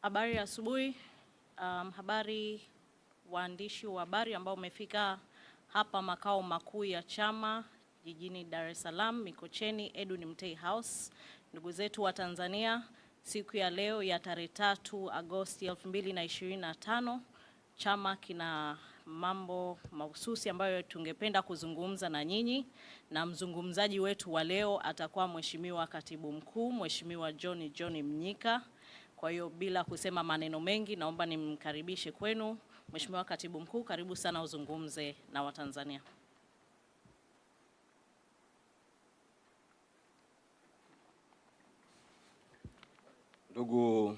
Habari ya asubuhi. Habari waandishi wa habari ambao umefika hapa makao makuu ya chama jijini Dar es Salaam, Mikocheni Edwin Mtei House. Ndugu zetu wa Tanzania, siku ya leo ya tarehe 3 Agosti 2025, chama kina mambo mahususi ambayo tungependa kuzungumza na nyinyi, na mzungumzaji wetu wa leo atakuwa Mheshimiwa Katibu Mkuu, Mheshimiwa John Mnyika. Kwa hiyo bila kusema maneno mengi, naomba nimkaribishe kwenu Mheshimiwa Katibu Mkuu. Karibu sana uzungumze na Watanzania. Ndugu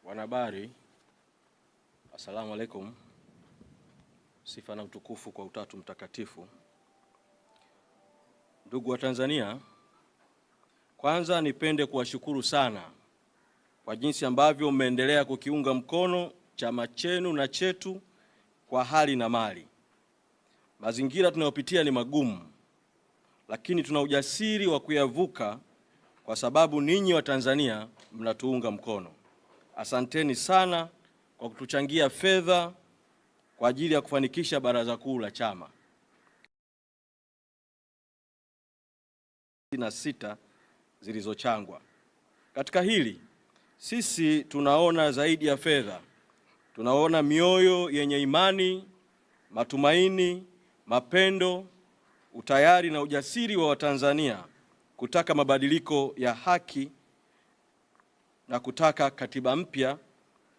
wanahabari, Asalamu alaikum. Sifa na utukufu kwa Utatu Mtakatifu. Ndugu wa Tanzania, kwanza nipende kuwashukuru sana kwa jinsi ambavyo mmeendelea kukiunga mkono chama chenu na chetu kwa hali na mali. Mazingira tunayopitia ni magumu, lakini tuna ujasiri wa kuyavuka kwa sababu ninyi wa Tanzania mnatuunga mkono. Asanteni sana kwa kutuchangia fedha kwa ajili ya kufanikisha baraza kuu la chama. 6 zilizochangwa. Katika hili sisi tunaona zaidi ya fedha. Tunaona mioyo yenye imani, matumaini, mapendo, utayari na ujasiri wa Watanzania kutaka mabadiliko ya haki na kutaka katiba mpya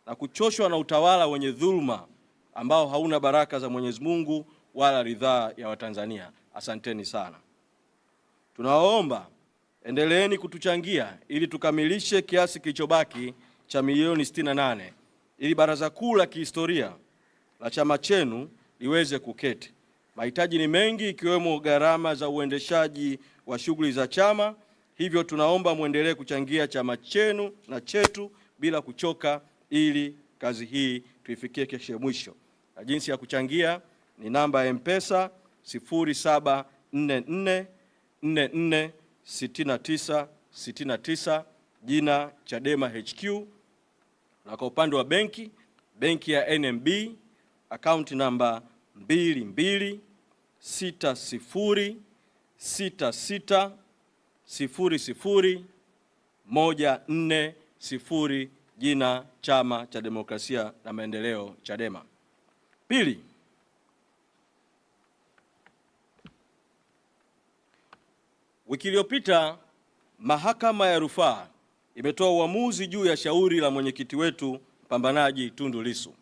na kuchoshwa na utawala wenye dhuluma ambao hauna baraka za Mwenyezi Mungu wala ridhaa ya Watanzania. Asanteni sana. Tunawaomba endeleeni kutuchangia ili tukamilishe kiasi kilichobaki cha milioni 68 ili baraza kuu la kihistoria la chama chenu liweze kuketi. Mahitaji ni mengi, ikiwemo gharama za uendeshaji wa shughuli za chama. Hivyo tunaomba muendelee kuchangia chama chenu na chetu bila kuchoka ili kazi hii tuifikie kesho mwisho. Na jinsi ya kuchangia ni namba ya M-Pesa 0744446969, jina Chadema HQ, na kwa upande wa benki ya NMB, akaunti namba 226060000140, jina Chama cha Demokrasia na Maendeleo Chadema. Pili, wiki iliyopita Mahakama ya Rufaa imetoa uamuzi juu ya shauri la mwenyekiti wetu mpambanaji Tundu Lissu.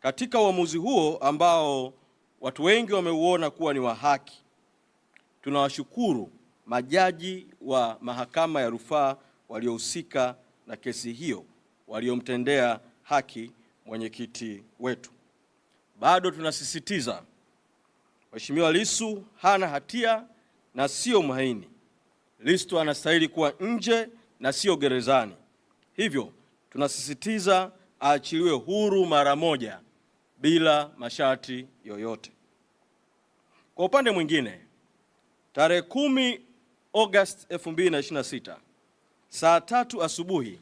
Katika uamuzi huo ambao watu wengi wameuona kuwa ni wa haki, tunawashukuru majaji wa Mahakama ya Rufaa waliohusika na kesi hiyo, waliomtendea haki mwenyekiti wetu. Bado tunasisitiza Mheshimiwa Lissu hana hatia na sio mhaini. Lissu anastahili kuwa nje na sio gerezani. Hivyo tunasisitiza aachiliwe huru mara moja bila masharti yoyote. Kwa upande mwingine, tarehe 10 Agosti 2026 saa 3 asubuhi,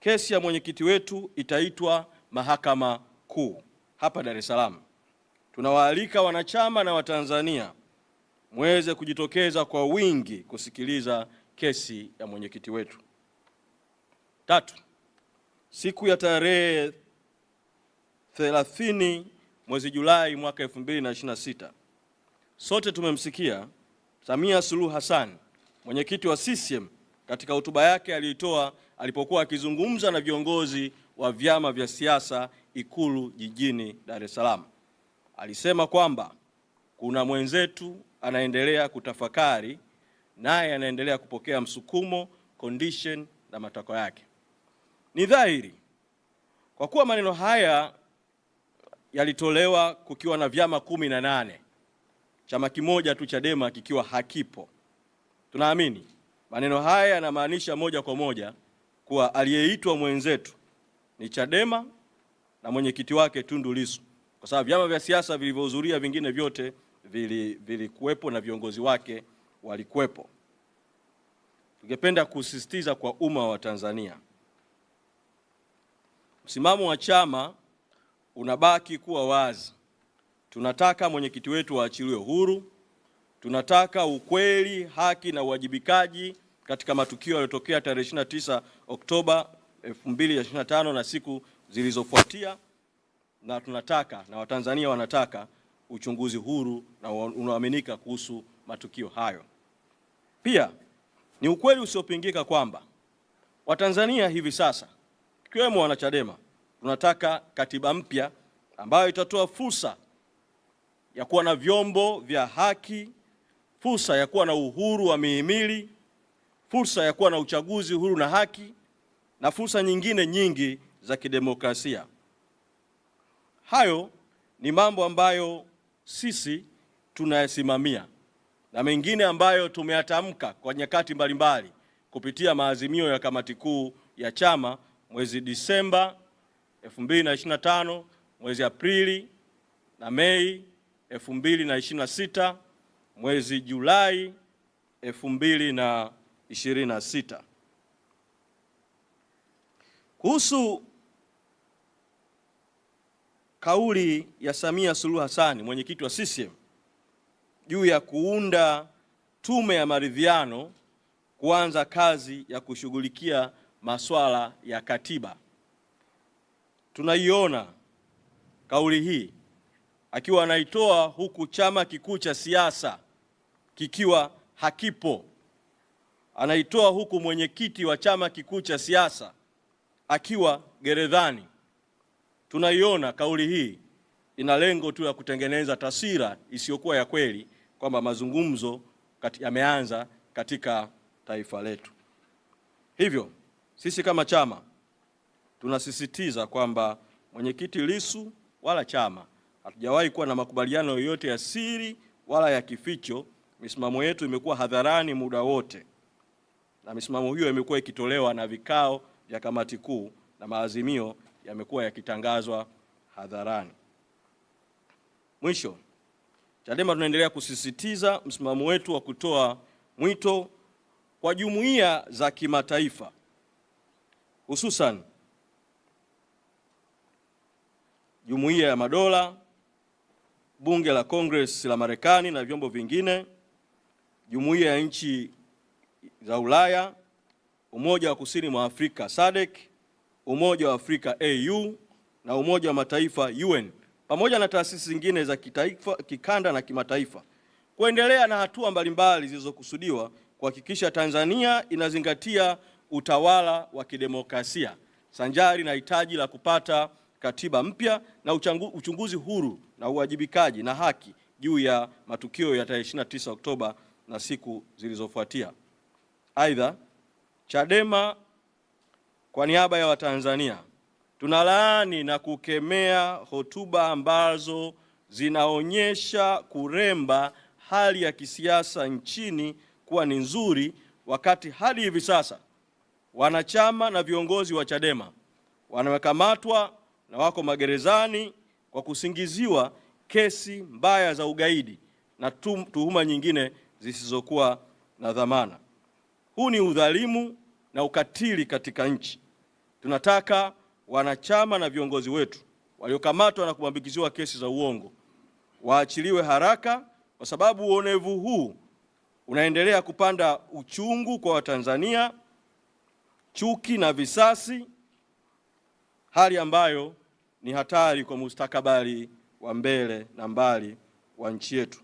kesi ya mwenyekiti wetu itaitwa Mahakama Kuu hapa Dar es Salaam. Tunawaalika wanachama na Watanzania muweze kujitokeza kwa wingi kusikiliza kesi ya mwenyekiti wetu. 3, siku ya tarehe 30 mwezi Julai mwaka 2026, sote tumemsikia Samia Suluhu Hassan, mwenyekiti wa CCM, katika hotuba yake aliyotoa alipokuwa akizungumza na viongozi wa vyama vya siasa Ikulu jijini Dar es Salaam. Alisema kwamba kuna mwenzetu anaendelea kutafakari, naye anaendelea kupokea msukumo, condition na matakwa yake. Ni dhahiri kwa kuwa maneno haya yalitolewa kukiwa na vyama 18, chama kimoja tu Chadema kikiwa hakipo. Tunaamini maneno haya yanamaanisha moja kwa moja kuwa aliyeitwa mwenzetu ni Chadema na mwenyekiti wake Tundu Lissu, kwa sababu vyama vya siasa vilivyohudhuria vingine vyote vilikuwepo na viongozi wake walikuwepo. Tungependa kusisitiza kwa umma wa Tanzania, msimamo wa chama unabaki kuwa wazi. Tunataka mwenyekiti wetu aachiliwe huru. Tunataka ukweli, haki na uwajibikaji katika matukio yaliyotokea tarehe 29 Oktoba 2025 na siku zilizofuatia, na tunataka na Watanzania wanataka uchunguzi huru na unaoaminika kuhusu matukio hayo. Pia ni ukweli usiopingika kwamba Watanzania hivi sasa, ikiwemo wanachadema, tunataka katiba mpya ambayo itatoa fursa ya kuwa na vyombo vya haki, fursa ya kuwa na uhuru wa mihimili, fursa ya kuwa na uchaguzi huru na haki, na fursa nyingine nyingi za kidemokrasia. Hayo ni mambo ambayo sisi tunayasimamia na mengine ambayo tumeyatamka kwa nyakati mbalimbali kupitia maazimio ya kamati kuu ya chama mwezi Disemba 2025, mwezi Aprili na Mei 2026, mwezi Julai 2026. Kuhusu kauli ya Samia Suluhu Hassan, mwenyekiti wa CCM, juu ya kuunda tume ya maridhiano kuanza kazi ya kushughulikia masuala ya katiba, tunaiona kauli hii akiwa anaitoa huku chama kikuu cha siasa kikiwa hakipo. Anaitoa huku mwenyekiti wa chama kikuu cha siasa akiwa gerezani. Tunaiona kauli hii ina lengo tu ya kutengeneza taswira isiyokuwa ya kweli kwamba mazungumzo yameanza katika taifa letu. Hivyo sisi kama chama tunasisitiza kwamba mwenyekiti Lissu wala chama hatujawahi kuwa na makubaliano yoyote ya siri wala ya kificho. Misimamo yetu imekuwa hadharani muda wote, na misimamo hiyo imekuwa ikitolewa na vikao vya kamati kuu na maazimio yamekuwa yakitangazwa hadharani. Mwisho, Chadema tunaendelea kusisitiza msimamo wetu wa kutoa mwito kwa jumuiya za kimataifa, hususan Jumuiya ya Madola, Bunge la Congress la Marekani na vyombo vingine, Jumuiya ya Nchi za Ulaya, Umoja wa Kusini mwa Afrika SADC, Umoja wa Afrika AU na Umoja wa Mataifa UN, pamoja na taasisi zingine za kitaifa, kikanda na kimataifa, kuendelea na hatua mbalimbali zilizokusudiwa kuhakikisha Tanzania inazingatia utawala wa kidemokrasia sanjari na hitaji la kupata katiba mpya na uchunguzi huru na uwajibikaji na haki juu ya matukio ya tarehe 29 Oktoba na siku zilizofuatia. Aidha, Chadema kwa niaba ya Watanzania tunalaani na kukemea hotuba ambazo zinaonyesha kuremba hali ya kisiasa nchini kuwa ni nzuri, wakati hadi hivi sasa wanachama na viongozi wa Chadema wanakamatwa na wako magerezani kwa kusingiziwa kesi mbaya za ugaidi na tuhuma nyingine zisizokuwa na dhamana. Huu ni udhalimu na ukatili katika nchi. Tunataka wanachama na viongozi wetu waliokamatwa na kuambikiziwa kesi za uongo waachiliwe haraka, kwa sababu uonevu huu unaendelea kupanda uchungu kwa Watanzania, chuki na visasi, hali ambayo ni hatari kwa mustakabali wa mbele na mbali wa nchi yetu.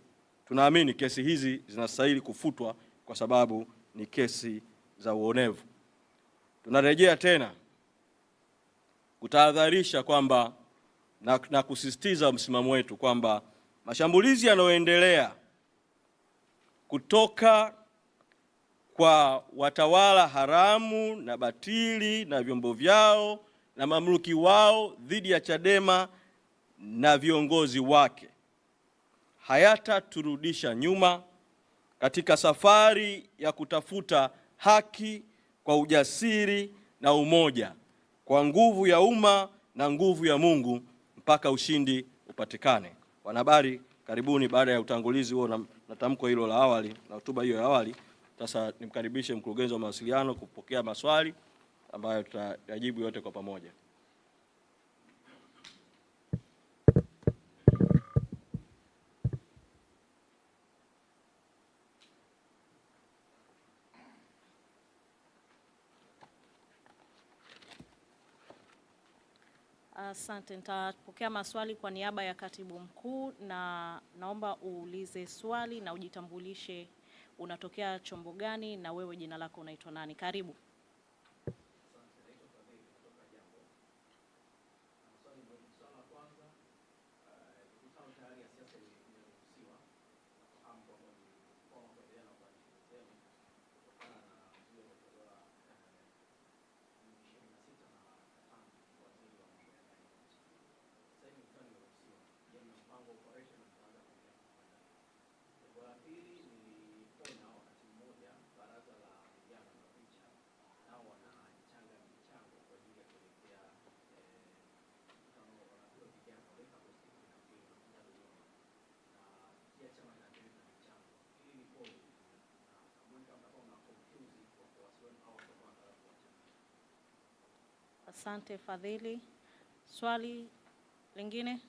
Tunaamini kesi hizi zinastahili kufutwa kwa sababu ni kesi za uonevu. Tunarejea tena kutahadharisha kwamba na kusisitiza msimamo wetu kwamba mashambulizi yanayoendelea kutoka kwa watawala haramu na batili na vyombo vyao na mamluki wao dhidi ya Chadema na viongozi wake hayataturudisha nyuma katika safari ya kutafuta haki kwa ujasiri na umoja, kwa nguvu ya umma na nguvu ya Mungu mpaka ushindi upatikane. Wanahabari, karibuni. Baada ya utangulizi huo na tamko hilo la awali na hotuba hiyo ya awali, sasa nimkaribishe mkurugenzi wa mawasiliano kupokea maswali ambayo tutayajibu yote kwa pamoja. Asante, nitapokea maswali kwa niaba ya katibu mkuu, na naomba uulize swali na ujitambulishe, unatokea chombo gani na wewe jina lako unaitwa nani? Karibu. Asante Fadhili. Swali lingine?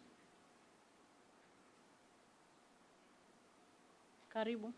Karibu.